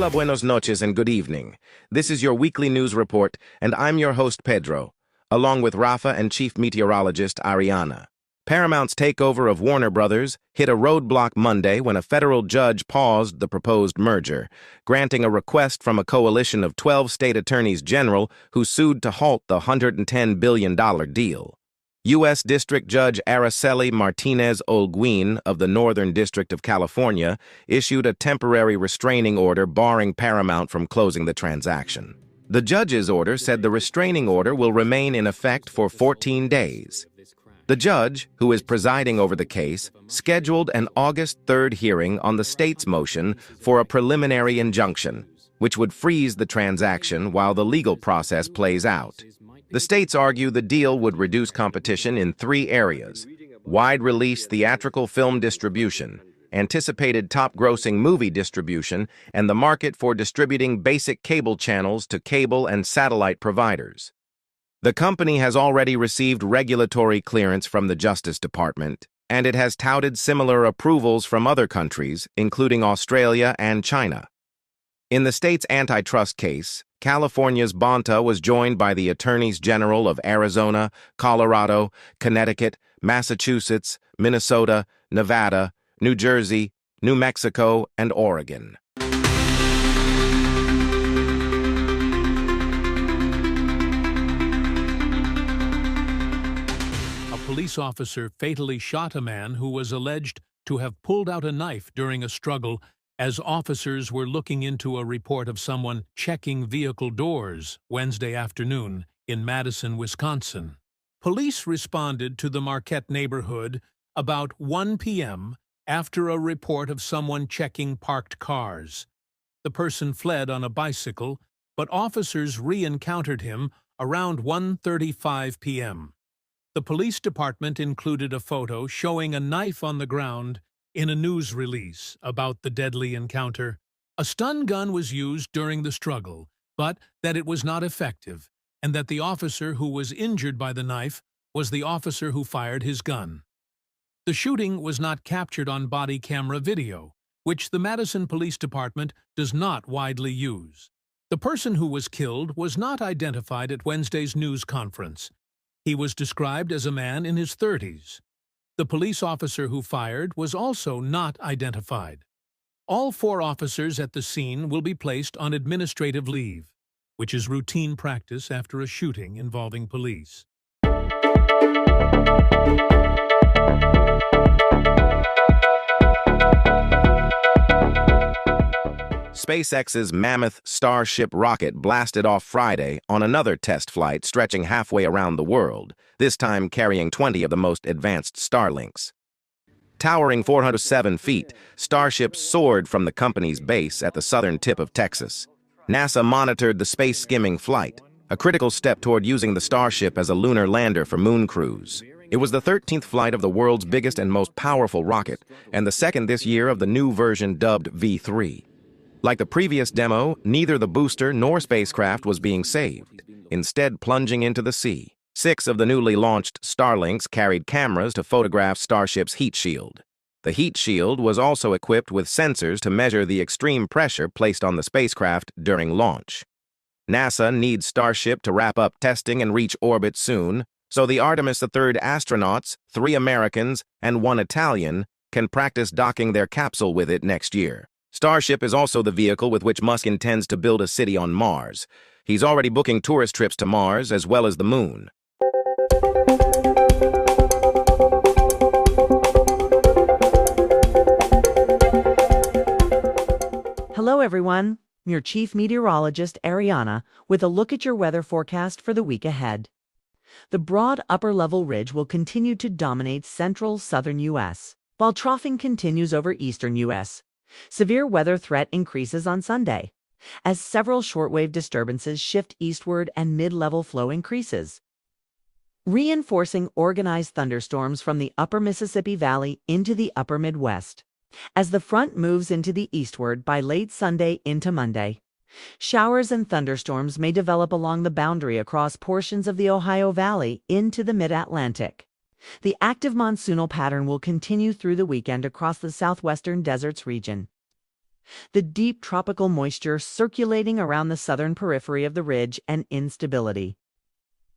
Hola, buenos noches, and good evening. This is your weekly news report, and I'm your host, Pedro, along with Rafa and Chief Meteorologist Ariana. Paramount's takeover of Warner Brothers hit a roadblock Monday when a federal judge paused the proposed merger, granting a request from a coalition of 12 state attorneys general who sued to halt the $110 billion deal. U.S. District Judge Araceli Martinez-Olguin of the Northern District of California issued a temporary restraining order barring Paramount from closing the transaction. The judge's order said the restraining order will remain in effect for 14 days. The judge, who is presiding over the case, scheduled an August 3rd hearing on the state's motion for a preliminary injunction, which would freeze the transaction while the legal process plays out. The states argue the deal would reduce competition in 3 areas: wide-release theatrical film distribution, anticipated top-grossing movie distribution, and the market for distributing basic cable channels to cable and satellite providers. The company has already received regulatory clearance from the Justice Department, and it has touted similar approvals from other countries, including Australia and China. In the state's antitrust case, California's Bonta was joined by the Attorneys General of Arizona, Colorado, Connecticut, Massachusetts, Minnesota, Nevada, New Jersey, New Mexico, and Oregon. A police officer fatally shot a man who was alleged to have pulled out a knife during a struggle as officers were looking into a report of someone checking vehicle doors Wednesday afternoon in Madison, Wisconsin. Police responded to the Marquette neighborhood about 1 p.m. after a report of someone checking parked cars. The person fled on a bicycle, but officers re-encountered him around 1:35 p.m. The police department included a photo showing a knife on the ground in a news release about the deadly encounter. A stun gun was used during the struggle, but that it was not effective, and that the officer who was injured by the knife was the officer who fired his gun. The shooting was not captured on body camera video, which the Madison Police Department does not widely use. The person who was killed was not identified at Wednesday's news conference. He was described as a man in his 30s. The police officer who fired was also not identified. All 4 officers at the scene will be placed on administrative leave, which is routine practice after a shooting involving police. SpaceX's mammoth Starship rocket blasted off Friday on another test flight stretching halfway around the world, this time carrying 20 of the most advanced Starlinks. Towering 407 feet, Starship soared from the company's base at the southern tip of Texas. NASA monitored the space-skimming flight, a critical step toward using the Starship as a lunar lander for moon crews. It was the 13th flight of the world's biggest and most powerful rocket, and the second this year of the new version dubbed V3. Like the previous demo, neither the booster nor spacecraft was being saved, instead plunging into the sea. 6 of the newly launched Starlinks carried cameras to photograph Starship's heat shield. The heat shield was also equipped with sensors to measure the extreme pressure placed on the spacecraft during launch. NASA needs Starship to wrap up testing and reach orbit soon, so the Artemis III astronauts, 3 Americans and 1 Italian, can practice docking their capsule with it next year. Starship is also the vehicle with which Musk intends to build a city on Mars. He's already booking tourist trips to Mars as well as the moon. Hello everyone, your Chief Meteorologist Ariana with a look at your weather forecast for the week ahead. The broad upper-level ridge will continue to dominate central southern U.S., while troughing continues over eastern U.S. Severe weather threat increases on Sunday, as several shortwave disturbances shift eastward and mid-level flow increases, reinforcing organized thunderstorms from the upper Mississippi Valley into the upper Midwest. As the front moves into the eastward by late Sunday into Monday, showers and thunderstorms may develop along the boundary across portions of the Ohio Valley into the mid-Atlantic. The active monsoonal pattern will continue through the weekend across the southwestern deserts region. The deep tropical moisture circulating around the southern periphery of the ridge and instability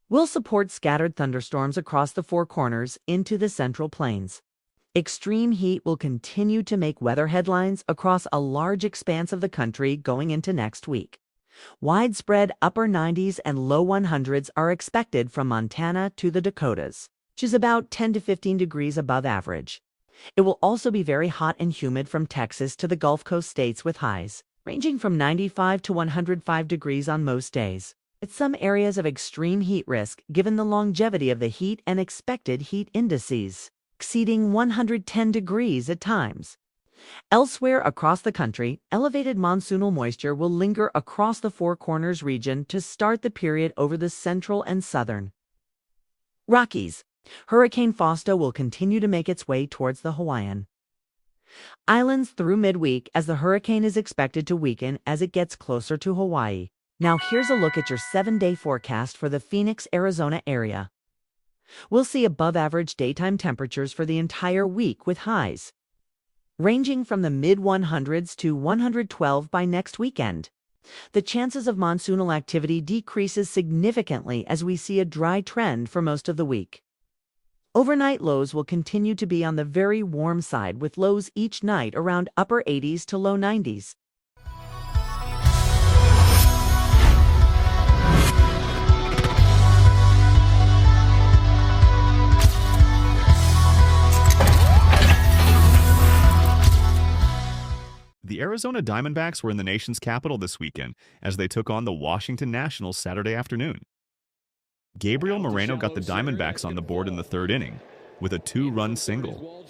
will support scattered thunderstorms across the Four Corners into the Central Plains. Extreme heat will continue to make weather headlines across a large expanse of the country going into next week. Widespread upper 90s and low 100s are expected from Montana to the Dakotas, which is about 10 to 15 degrees above average. It will also be very hot and humid from Texas to the Gulf Coast states with highs ranging from 95 to 105 degrees on most days. It's some areas of extreme heat risk given the longevity of the heat and expected heat indices, exceeding 110 degrees at times. Elsewhere across the country, elevated monsoonal moisture will linger across the Four Corners region to start the period over the central and southern Rockies. Hurricane Fausto will continue to make its way towards the Hawaiian Islands through midweek as the hurricane is expected to weaken as it gets closer to Hawaii. Now here's a look at your 7-day forecast for the Phoenix, Arizona area. We'll see above-average daytime temperatures for the entire week with highs ranging from the mid-100s to 112 by next weekend. The chances of monsoonal activity decreases significantly as we see a dry trend for most of the week. Overnight lows will continue to be on the very warm side with lows each night around upper 80s to low 90s. The Arizona Diamondbacks were in the nation's capital this weekend as they took on the Washington Nationals Saturday afternoon. Gabriel Moreno got the Diamondbacks on the board in the third inning with a 2-run single.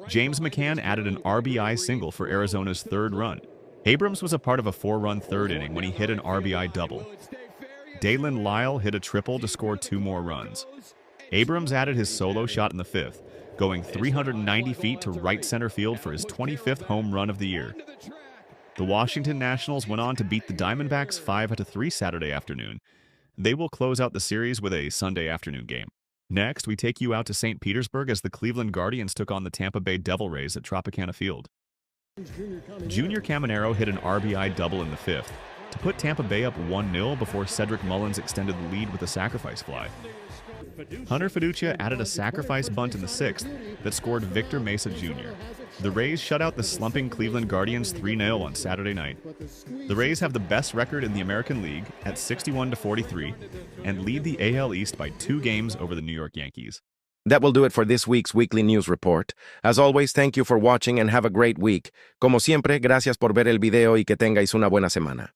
James McCann added an RBI single for Arizona's third run. Abrams was a part of a 4-run third inning when he hit an RBI double. Dalen Lyle hit a triple to score 2 more runs. Abrams added his solo shot in the fifth, going 390 feet to right center field for his 25th home run of the year. The Washington Nationals went on to beat the Diamondbacks 5-3 Saturday afternoon. They will close out the series with a Sunday afternoon game. Next, we take you out to St. Petersburg as the Cleveland Guardians took on the Tampa Bay Devil Rays at Tropicana Field. Junior Caminero hit an RBI double in the fifth to put Tampa Bay up 1-0 before Cedric Mullins extended the lead with a sacrifice fly. Hunter Fiducia added a sacrifice bunt in the sixth that scored Victor Mesa Jr. The Rays shut out the slumping Cleveland Guardians 3-0 on Saturday night. The Rays have the best record in the American League at 61-43 and lead the AL East by 2 games over the New York Yankees. That will do it for this week's weekly news report. As always, thank you for watching and have a great week. Como siempre, gracias por ver el video y que tengáis una buena semana.